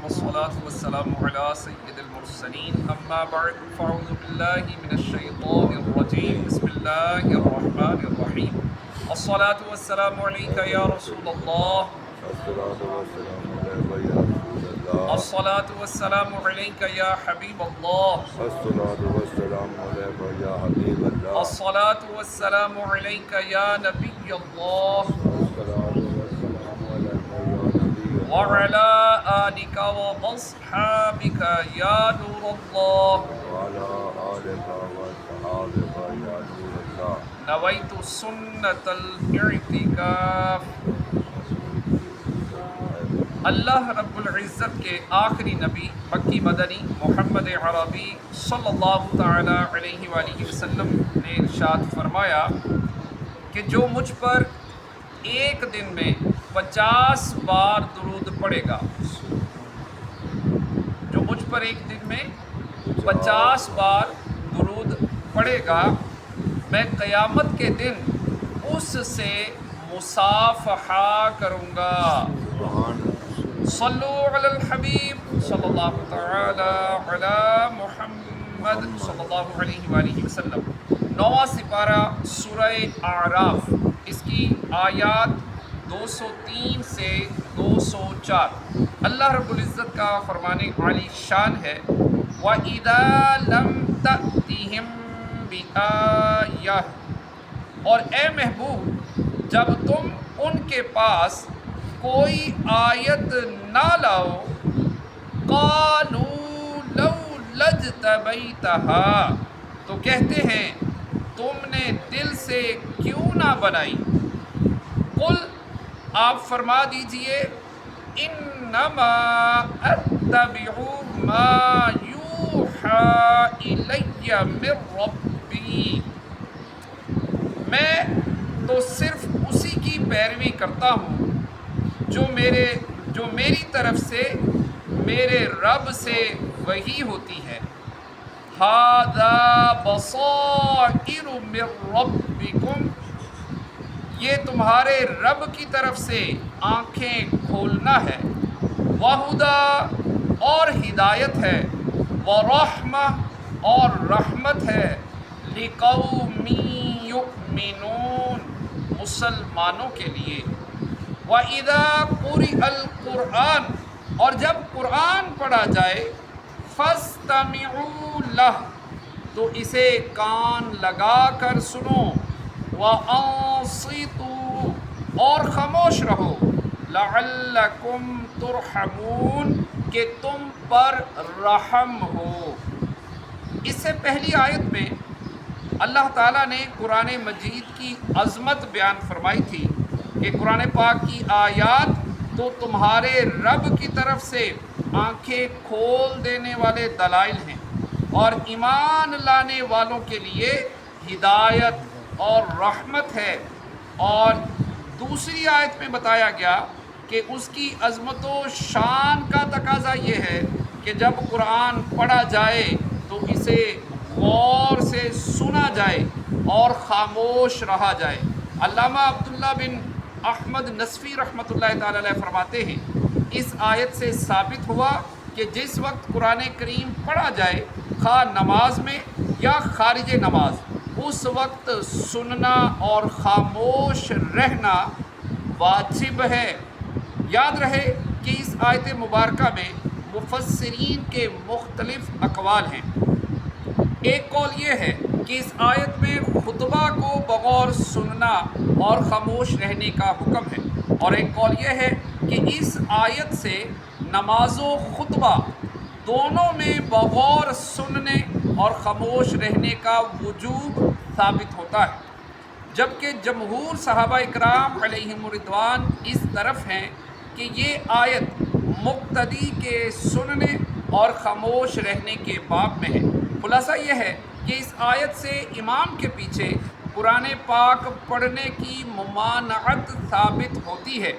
والصلاة والسلام على سيد المرسلين أما بعد فأعوذ بالله من الشيطان الرجيم بسم الله الرحمن الرحيم الصلاة والسلام عليك يا رسول الله الصلاة والسلام عليك يا حبيب الله الصلاة والسلام عليك يا نبي الله وعلى آلك وأصحابك يا نور الله نويت سنة الاعتكاف۔ اللہ رب العزت کے آخری نبی مکی مدنی محمد عربی صلی اللہ تعالی علیہ وآلہ وسلم نے ارشاد فرمایا کہ جو مجھ پر ایک دن میں 50 بار درود پڑھے گا، جو مجھ پر ایک دن میں 50 بار درود پڑھے گا، میں قیامت کے دن اس سے مصافحہ کروں گا۔ صلو علی الحبیب صلی اللہ تعالی علی محمد صلی اللہ علیہ وآلہ وسلم۔ 9واں سپارہ سورہ اعراف، اس کی آیات 203 سے 204۔ اللہ رب العزت کا فرمان عالی شان ہے وَإِذَا لَمْ تَأْتِهِمْ بِآیَةٍ، اور اے محبوب جب تم ان کے پاس کوئی آیت نہ لاؤ، قَالُوا لَوْ لَجْتَبَيْتَهَا، تو کہتے ہیں تم نے دل سے کیوں نہ بنائی۔ قل، آپ فرما دیجئے، انما اتبع ما یوحی الی من ربی، میں تو صرف اسی کی پیروی کرتا ہوں جو میری طرف سے میرے رب سے وحی ہوتی ہے۔ ھذا بصائر من ربکم، یہ تمہارے رب کی طرف سے آنکھیں کھولنا ہے، وہدی، اور ہدایت ہے، ورحمہ، اور رحمت ہے، لقوم یؤمنون، مسلمانوں کے لیے۔ وَإِذَا قُرِئَ الْقُرْآنُ، اور جب قرآن پڑھا جائے، فَاسْتَمِعُوا لَهُ، تو اسے کان لگا کر سنو، وَأَنصِتُوا، اور خاموش رہو، لَعَلَّكُمْ تُرْحَمُونَ، کہ تم پر رحم ہو۔ اس سے پہلی آیت میں اللہ تعالیٰ نے قرآن مجید کی عظمت بیان فرمائی تھی کہ قرآن پاک کی آیات تو تمہارے رب کی طرف سے آنکھیں کھول دینے والے دلائل ہیں اور ایمان لانے والوں کے لیے ہدایت اور رحمت ہے۔ اور دوسری آیت میں بتایا گیا کہ اس کی عظمت و شان کا تقاضا یہ ہے کہ جب قرآن پڑھا جائے تو اسے غور سے سنا جائے اور خاموش رہا جائے۔ علامہ عبداللہ بن احمد نصفی رحمۃ اللہ تعالی علیہ فرماتے ہیں اس آیت سے ثابت ہوا کہ جس وقت قرآن کریم پڑھا جائے، خواہ نماز میں یا خارج نماز، اس وقت سننا اور خاموش رہنا واجب ہے۔ یاد رہے کہ اس آیت مبارکہ میں مفسرین کے مختلف اقوال ہیں۔ ایک قول یہ ہے کہ اس آیت میں خطبہ کو بغور سننا اور خاموش رہنے کا حکم ہے، اور ایک قول یہ ہے کہ اس آیت سے نماز و خطبہ دونوں میں بغور سننے اور خاموش رہنے کا وجوب ثابت ہوتا ہے، جبکہ جمہور صحابہ اکرام علیہم الرضوان اس طرف ہیں کہ یہ آیت مقتدی کے سننے اور خاموش رہنے کے باب میں ہے۔ خلاصہ یہ ہے کہ اس آیت سے امام کے پیچھے قرآن پاک پڑھنے کی ممانعت ثابت ہوتی ہے،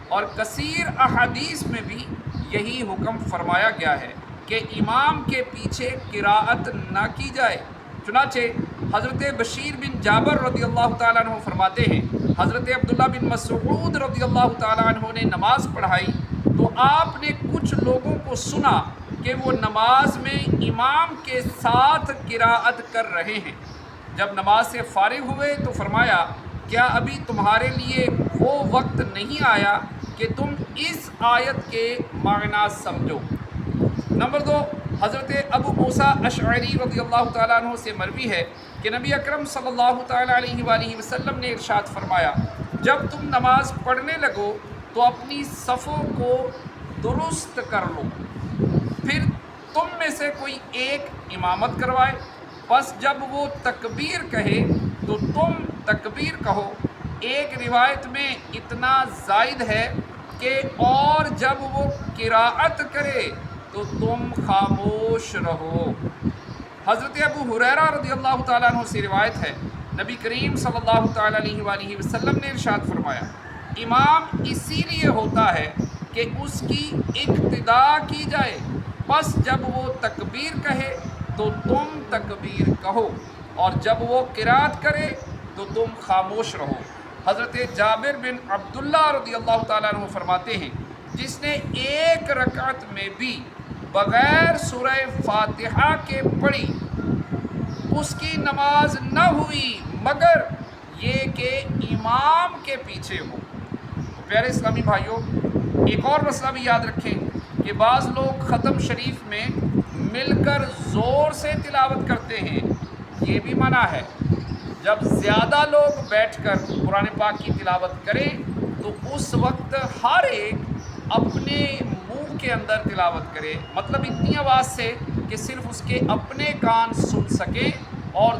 اور کثیر احادیث میں بھی یہی حکم فرمایا گیا ہے کہ امام کے پیچھے قراءت نہ کی جائے۔ چنانچہ حضرت بشیر بن جابر رضی اللہ تعالیٰ عنہ فرماتے ہیں حضرت عبداللہ بن مسعود رضی اللہ تعالیٰ عنہ نے نماز پڑھائی تو آپ نے کچھ کچھ لوگوں کو سنا کہ وہ نماز میں امام کے ساتھ قراءت کر رہے ہیں۔ جب نماز سے فارغ ہوئے تو فرمایا کیا ابھی تمہارے لیے وہ وقت نہیں آیا کہ تم اس آیت کے معنی سمجھو۔ نمبر 2، حضرت ابو موسیٰ اشعری رضی اللہ تعالیٰ عنہ سے مروی ہے کہ نبی اکرم صلی اللہ تعالیٰ علیہ وآلہ وسلم نے ارشاد فرمایا جب تم نماز پڑھنے لگو تو اپنی صفوں کو درست کر لو، پھر تم میں سے کوئی ایک امامت کروائے، پس جب وہ تکبیر کہے تو تم تکبیر کہو۔ ایک روایت میں اتنا زائد ہے کہ اور جب وہ قراءت کرے تو تم خاموش رہو۔ حضرت ابو ہریرہ رضی اللہ تعالیٰ عنہ سے روایت ہے نبی کریم صلی اللہ تعالیٰ علیہ وآلہ وسلم نے ارشاد فرمایا امام اسی لیے ہوتا ہے کہ اس کی اقتدا کی جائے، پس جب وہ تکبیر کہے تو تم تکبیر کہو، اور جب وہ قرات کرے تو تم خاموش رہو۔ حضرت جابر بن عبداللہ رضی اللہ تعالیٰ عنہ فرماتے ہیں جس نے ایک رکعت میں بھی بغیر سورہ فاتحہ کے پڑھی اس کی نماز نہ ہوئی مگر یہ کہ امام کے پیچھے ہو۔ پیارے اسلامی بھائیوں، ایک اور مسئلہ بھی یاد رکھیں کہ بعض لوگ ختم شریف میں مل کر زور سے تلاوت کرتے ہیں، یہ بھی منع ہے۔ جب زیادہ لوگ بیٹھ کر قرآن پاک کی تلاوت کریں تو اس وقت ہر ایک اپنے منہ کے اندر تلاوت کرے، مطلب اتنی آواز سے کہ صرف اس کے اپنے کان سن سکیں اور